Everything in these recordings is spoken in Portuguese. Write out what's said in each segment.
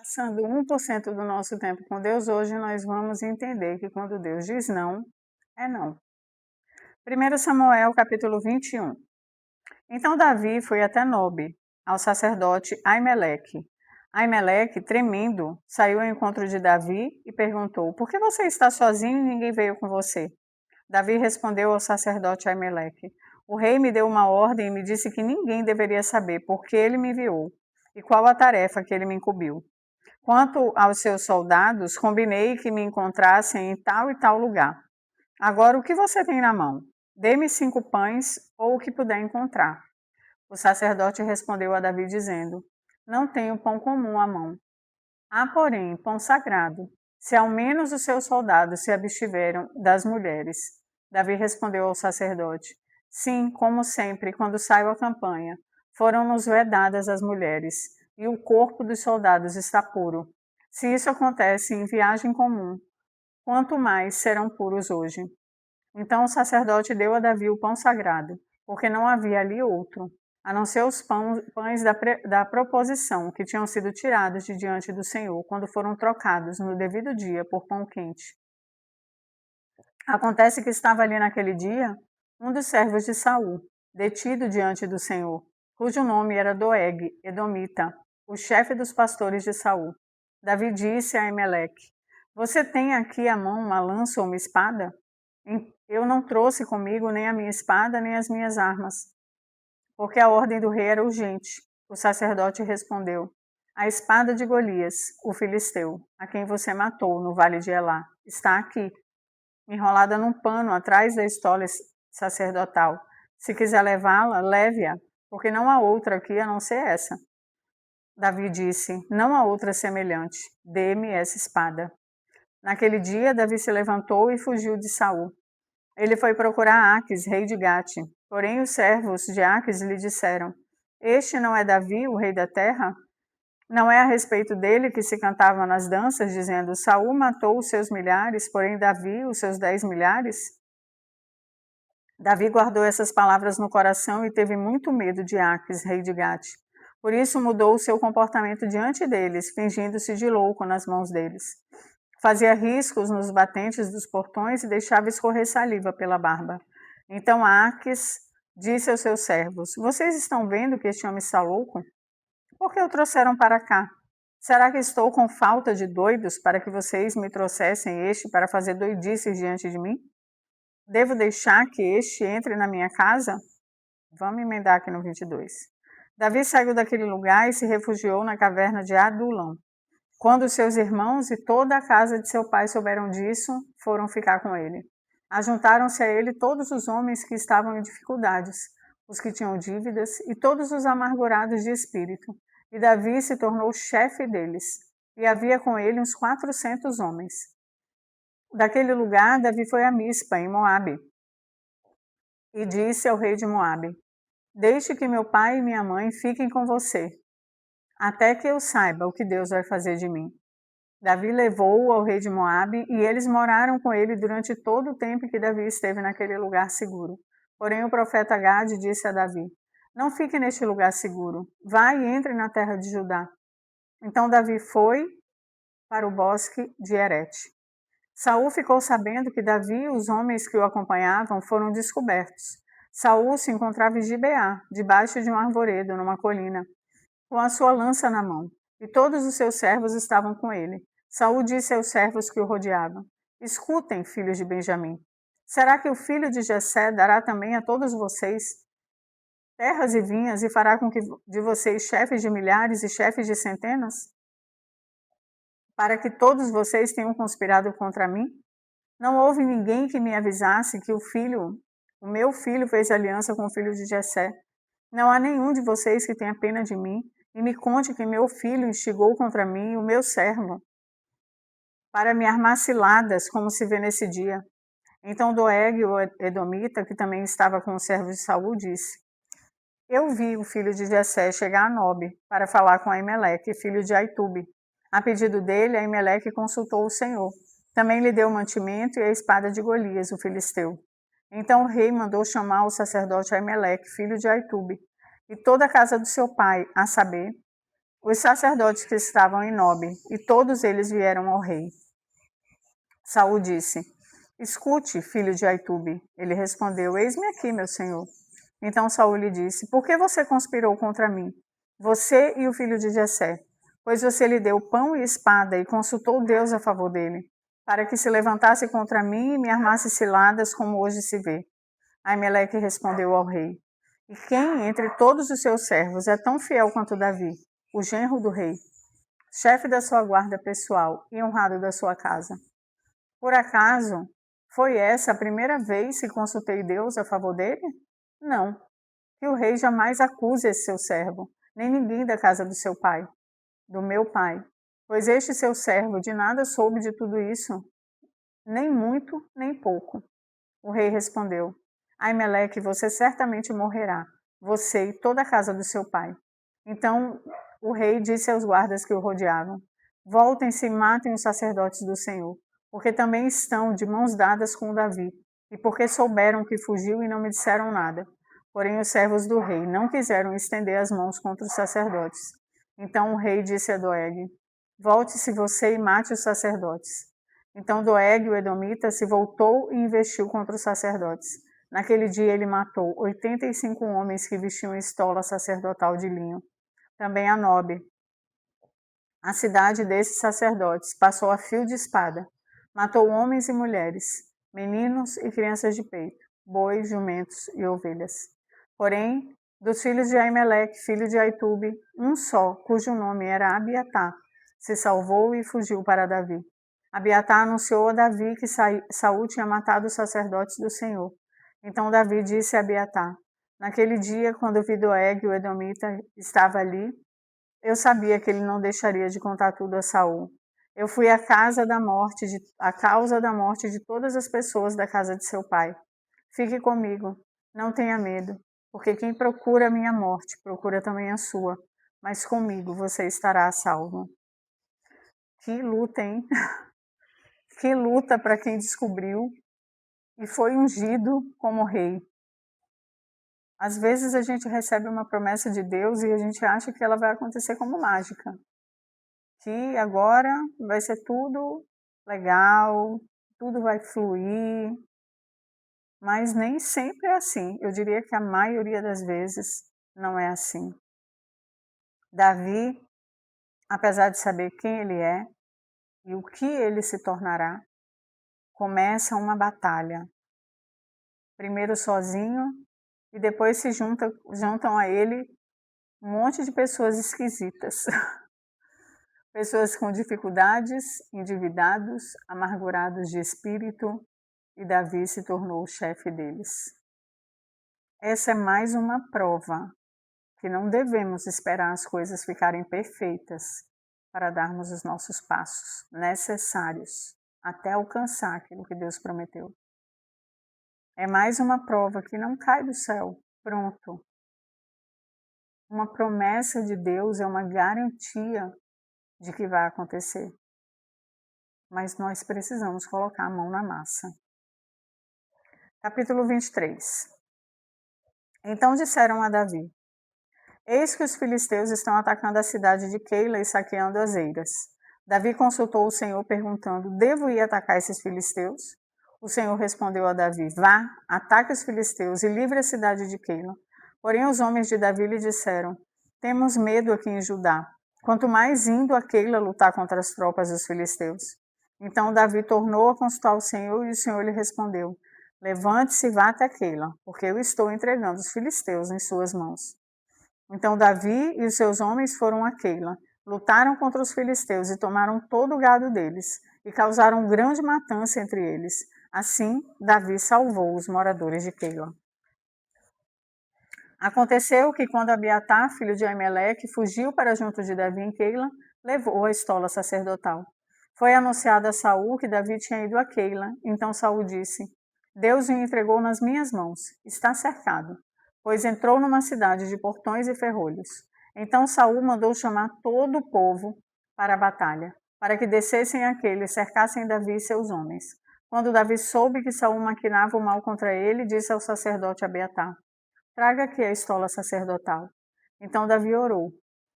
Passando 1% do nosso tempo com Deus, hoje nós vamos entender que quando Deus diz não, é não. 1 Samuel, capítulo 21. Então Davi foi até Nobe, ao sacerdote Aimeleque. Aimeleque, tremendo, saiu ao encontro de Davi e perguntou: Por que você está sozinho e ninguém veio com você? Davi respondeu ao sacerdote Aimeleque: O rei me deu uma ordem e me disse que ninguém deveria saber por que ele me enviou e qual a tarefa que ele me incumbiu. Quanto aos seus soldados, combinei que me encontrassem em tal e tal lugar. Agora, o que você tem na mão? Dê-me 5 pães ou o que puder encontrar. O sacerdote respondeu a Davi, dizendo: Não tenho pão comum à mão. Há, porém, pão sagrado, se ao menos os seus soldados se abstiveram das mulheres. Davi respondeu ao sacerdote: Sim, como sempre, quando saio à campanha, foram-nos vedadas as mulheres, e o corpo dos soldados está puro. Se isso acontece em viagem comum, quanto mais serão puros hoje. Então o sacerdote deu a Davi o pão sagrado, porque não havia ali outro, a não ser os pães da proposição, que tinham sido tirados de diante do Senhor, quando foram trocados no devido dia por pão quente. Acontece que estava ali naquele dia um dos servos de Saul, detido diante do Senhor, cujo nome era Doeg, edomita, o chefe dos pastores de Saul. Davi disse a Eimeleque: Você tem aqui à mão uma lança ou uma espada? Eu não trouxe comigo nem a minha espada, nem as minhas armas, porque a ordem do rei era urgente. O sacerdote respondeu: A espada de Golias, o filisteu, a quem você matou no vale de Elá, está aqui, enrolada num pano atrás da estola sacerdotal. Se quiser levá-la, leve-a, porque não há outra aqui a não ser essa. Davi disse: Não há outra semelhante. Dê-me essa espada. Naquele dia, Davi se levantou e fugiu de Saul. Ele foi procurar Aques, rei de Gate. Porém, os servos de Aques lhe disseram: Este não é Davi, o rei da terra? Não é a respeito dele que se cantava nas danças, dizendo: Saul matou os seus milhares, porém Davi os seus 10 milhares? Davi guardou essas palavras no coração e teve muito medo de Aques, rei de Gate. Por isso mudou o seu comportamento diante deles, fingindo-se de louco nas mãos deles. Fazia riscos nos batentes dos portões e deixava escorrer saliva pela barba. Então Aques disse aos seus servos: Vocês estão vendo que este homem está louco? Por que o trouxeram para cá? Será que estou com falta de doidos para que vocês me trouxessem este para fazer doidices diante de mim? Devo deixar que este entre na minha casa? Vamos emendar aqui no 22. Davi saiu daquele lugar e se refugiou na caverna de Adulão. Quando seus irmãos e toda a casa de seu pai souberam disso, foram ficar com ele. Ajuntaram-se a ele todos os homens que estavam em dificuldades, os que tinham dívidas e todos os amargurados de espírito. E Davi se tornou chefe deles, e havia com ele uns 400 homens. Daquele lugar, Davi foi a Mispa, em Moabe, e disse ao rei de Moabe: Deixe que meu pai e minha mãe fiquem com você, até que eu saiba o que Deus vai fazer de mim. Davi levou-o ao rei de Moabe e eles moraram com ele durante todo o tempo que Davi esteve naquele lugar seguro. Porém o profeta Gade disse a Davi: Não fique neste lugar seguro, vá e entre na terra de Judá. Então Davi foi para o bosque de Herete. Saul ficou sabendo que Davi e os homens que o acompanhavam foram descobertos. Saul se encontrava em Gibeá, debaixo de um arvoredo, numa colina, com a sua lança na mão, e todos os seus servos estavam com ele. Saul disse aos servos que o rodeavam: Escutem, filhos de Benjamim. Será que o filho de Jessé dará também a todos vocês terras e vinhas e fará com que de vocês chefes de milhares e chefes de centenas? Para que todos vocês tenham conspirado contra mim? Não houve ninguém que me avisasse que o meu filho fez aliança com o filho de Jessé. Não há nenhum de vocês que tenha pena de mim e me conte que meu filho instigou contra mim o meu servo, para me armar ciladas, como se vê nesse dia. Então Doeg, o edomita, que também estava com o servo de Saul, disse: Eu vi o filho de Jessé chegar a Nobe para falar com Aimeleque, filho de Aitube. A pedido dele, Aimeleque consultou o Senhor. Também lhe deu o mantimento e a espada de Golias, o filisteu. Então o rei mandou chamar o sacerdote Aimeleque, filho de Aitube, e toda a casa do seu pai, a saber, os sacerdotes que estavam em Nobe, e todos eles vieram ao rei. Saul disse: Escute, filho de Aitube. Ele respondeu: Eis-me aqui, meu senhor. Então Saul lhe disse: Por que você conspirou contra mim, você e o filho de Jessé? Pois você lhe deu pão e espada e consultou Deus a favor dele, para que se levantasse contra mim e me armasse ciladas, como hoje se vê. Aimeleque respondeu ao rei: E quem entre todos os seus servos é tão fiel quanto Davi, o genro do rei, chefe da sua guarda pessoal e honrado da sua casa? Por acaso foi essa a primeira vez que consultei Deus a favor dele? Não, que o rei jamais acuse esse seu servo, nem ninguém da casa do seu pai, do meu pai, pois este seu servo de nada soube de tudo isso, nem muito, nem pouco. O rei respondeu: Aimeleque, você certamente morrerá, você e toda a casa do seu pai. Então o rei disse aos guardas que o rodeavam: Voltem-se e matem os sacerdotes do Senhor, porque também estão de mãos dadas com Davi, e porque souberam que fugiu e não me disseram nada. Porém os servos do rei não quiseram estender as mãos contra os sacerdotes. Então o rei disse a Doeg: Volte-se você e mate os sacerdotes. Então Doeg, o edomita, se voltou e investiu contra os sacerdotes. Naquele dia ele matou 85 homens que vestiam estola sacerdotal de linho. Também a Nobe, a cidade desses sacerdotes, passou a fio de espada. Matou homens e mulheres, meninos e crianças de peito, bois, jumentos e ovelhas. Porém, dos filhos de Aimeleque, filho de Aitube, um só, cujo nome era Abiatar, se salvou e fugiu para Davi. Abiatar anunciou a Davi que Saul tinha matado os sacerdotes do Senhor. Então Davi disse a Abiatar: Naquele dia, quando vi Doeg, o edomita, estava ali, eu sabia que ele não deixaria de contar tudo a Saul. Eu fui à causa da morte de todas as pessoas da casa de seu pai. Fique comigo, não tenha medo, porque quem procura a minha morte, procura também a sua. Mas comigo você estará a salvo. Que luta, hein? Que luta para quem descobriu e foi ungido como rei. Às vezes a gente recebe uma promessa de Deus e a gente acha que ela vai acontecer como mágica. Que agora vai ser tudo legal, tudo vai fluir, mas nem sempre é assim. Eu diria que a maioria das vezes não é assim. Davi, apesar de saber quem ele é e o que ele se tornará, começa uma batalha. Primeiro sozinho e depois se juntam a ele um monte de pessoas esquisitas. Pessoas com dificuldades, endividados, amargurados de espírito, e Davi se tornou o chefe deles. Essa é mais uma prova que não devemos esperar as coisas ficarem perfeitas para darmos os nossos passos necessários até alcançar aquilo que Deus prometeu. É mais uma prova que não cai do céu, pronto. Uma promessa de Deus é uma garantia de que vai acontecer. Mas nós precisamos colocar a mão na massa. Capítulo 23. Então disseram a Davi: Eis que os filisteus estão atacando a cidade de Keila e saqueando as eiras. Davi consultou o Senhor perguntando: Devo ir atacar esses filisteus? O Senhor respondeu a Davi: Vá, ataque os filisteus e livre a cidade de Keila. Porém os homens de Davi lhe disseram: Temos medo aqui em Judá, quanto mais indo a Keila lutar contra as tropas dos filisteus. Então Davi tornou a consultar o Senhor e o Senhor lhe respondeu: Levante-se e vá até Keila, porque eu estou entregando os filisteus em suas mãos. Então Davi e os seus homens foram a Keila, lutaram contra os filisteus e tomaram todo o gado deles, e causaram grande matança entre eles. Assim, Davi salvou os moradores de Keila. Aconteceu que quando Abiatar, filho de Aimeleque, fugiu para junto de Davi em Keila, levou a estola sacerdotal. Foi anunciado a Saul que Davi tinha ido a Keila. Então Saul disse: Deus o entregou nas minhas mãos, está cercado, pois entrou numa cidade de portões e ferrolhos. Então Saul mandou chamar todo o povo para a batalha, para que descessem aquele e cercassem Davi e seus homens. Quando Davi soube que Saul maquinava o mal contra ele, disse ao sacerdote Abiatar: Traga aqui a estola sacerdotal. Então Davi orou: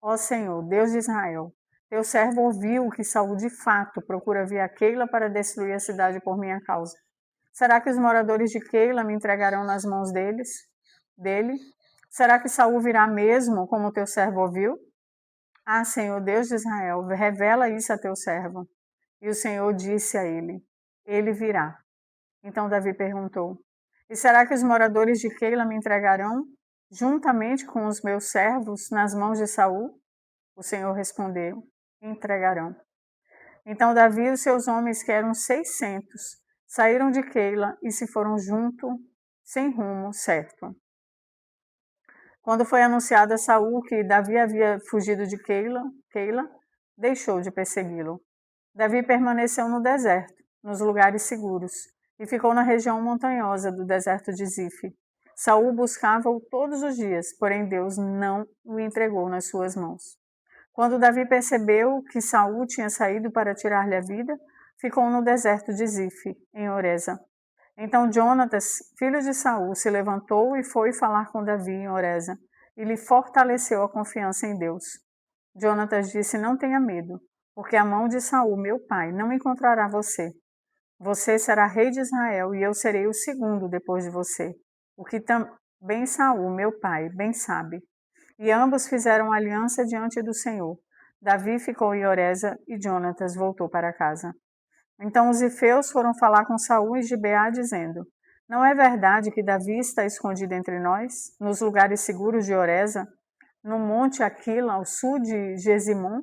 Ó Senhor, Deus de Israel, teu servo ouviu que Saul de fato procura vir a Keila para destruir a cidade por minha causa. Será que os moradores de Keila me entregarão nas mãos dele? Será que Saul virá mesmo, como teu servo ouviu? Ah, Senhor, Deus de Israel, revela isso a teu servo. E o Senhor disse a ele: ele virá. Então Davi perguntou: e será que os moradores de Keila me entregarão, juntamente com os meus servos, nas mãos de Saul? O Senhor respondeu: entregarão. Então Davi e os seus homens, que eram 600, saíram de Keila e se foram junto, sem rumo certo. Quando foi anunciado a Saul que Davi havia fugido de Keila, deixou de persegui-lo. Davi permaneceu no deserto, nos lugares seguros, e ficou na região montanhosa do deserto de Zif. Saul buscava-o todos os dias, porém Deus não o entregou nas suas mãos. Quando Davi percebeu que Saul tinha saído para tirar-lhe a vida, ficou no deserto de Zif, em Oreza. Então Jonatas, filho de Saul, se levantou e foi falar com Davi em Oreza, e lhe fortaleceu a confiança em Deus. Jonatas disse: não tenha medo, porque a mão de Saul, meu pai, não encontrará você. Você será rei de Israel, e eu serei o segundo depois de você, o que também Saul, meu pai, bem sabe. E ambos fizeram aliança diante do Senhor. Davi ficou em Oreza e Jonatas voltou para casa. Então os ifeus foram falar com Saul e Gibeá, dizendo: não é verdade que Davi está escondido entre nós, nos lugares seguros de Oreza, no monte Aquila, ao sul de Gesimon?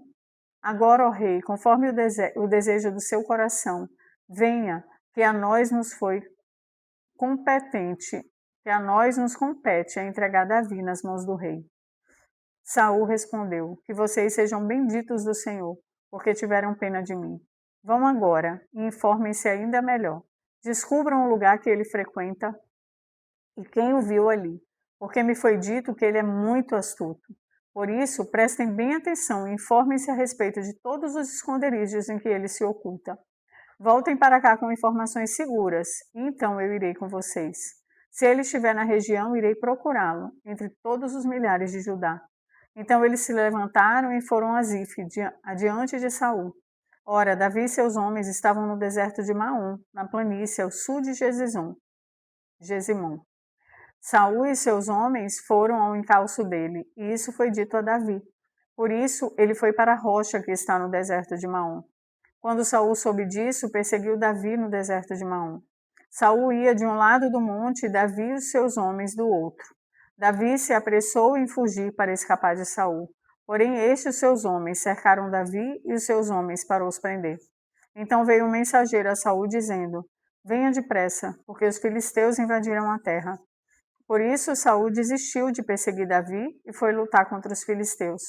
Agora, ó rei, conforme o desejo do seu coração, venha, que a nós nos compete a entregar Davi nas mãos do rei. Saul respondeu: que vocês sejam benditos do Senhor, porque tiveram pena de mim. Vão agora e informem-se ainda melhor. Descubram o lugar que ele frequenta e quem o viu ali, porque me foi dito que ele é muito astuto. Por isso, prestem bem atenção e informem-se a respeito de todos os esconderijos em que ele se oculta. Voltem para cá com informações seguras, e então eu irei com vocês. Se ele estiver na região, irei procurá-lo, entre todos os milhares de Judá. Então eles se levantaram e foram a Zif, adiante de Saul. Ora, Davi e seus homens estavam no deserto de Maom, na planície ao sul de Gesimon. Saul e seus homens foram ao encalço dele, e isso foi dito a Davi. Por isso, ele foi para a rocha que está no deserto de Maom. Quando Saul soube disso, perseguiu Davi no deserto de Maom. Saul ia de um lado do monte e Davi e os seus homens do outro. Davi se apressou em fugir para escapar de Saul. Porém, estes e os seus homens cercaram Davi e os seus homens para os prender. Então veio um mensageiro a Saul dizendo: venha depressa, porque os filisteus invadiram a terra. Por isso, Saul desistiu de perseguir Davi e foi lutar contra os filisteus.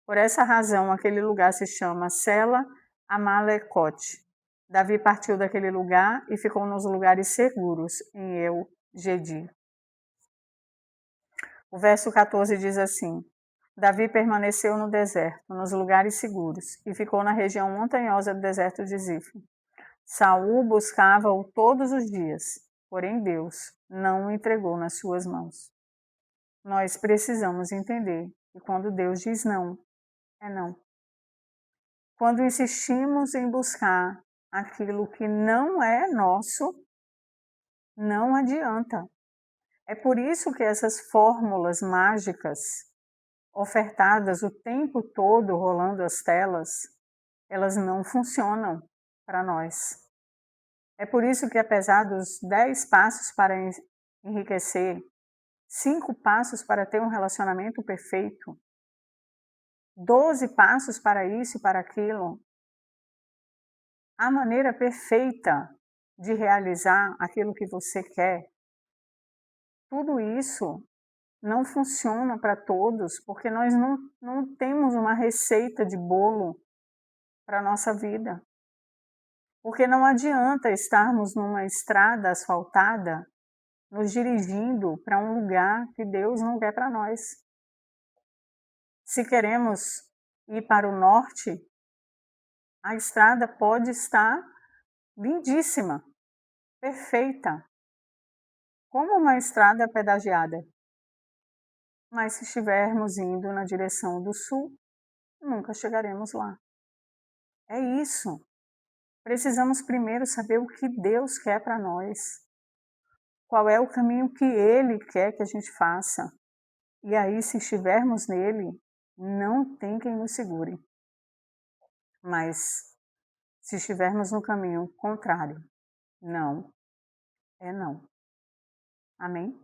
Por essa razão, aquele lugar se chama Sela Amalecote. Davi partiu daquele lugar e ficou nos lugares seguros, em Eu-Gedi. O verso 14 diz assim: Davi permaneceu no deserto, nos lugares seguros, e ficou na região montanhosa do deserto de Zif. Saul buscava-o todos os dias, porém Deus não o entregou nas suas mãos. Nós precisamos entender que quando Deus diz não, é não. Quando insistimos em buscar aquilo que não é nosso, não adianta. É por isso que essas fórmulas mágicas ofertadas o tempo todo rolando as telas, elas não funcionam para nós. É por isso que apesar dos 10 passos para enriquecer, 5 passos para ter um relacionamento perfeito, 12 passos para isso e para aquilo, a maneira perfeita de realizar aquilo que você quer, tudo isso não funciona para todos, porque nós não temos uma receita de bolo para a nossa vida. Porque não adianta estarmos numa estrada asfaltada, nos dirigindo para um lugar que Deus não quer para nós. Se queremos ir para o norte, a estrada pode estar lindíssima, perfeita, como uma estrada pedagiada. Mas se estivermos indo na direção do sul, nunca chegaremos lá. É isso. Precisamos primeiro saber o que Deus quer para nós. Qual é o caminho que Ele quer que a gente faça. E aí, se estivermos nele, não tem quem nos segure. Mas, se estivermos no caminho contrário, não, é não. Amém?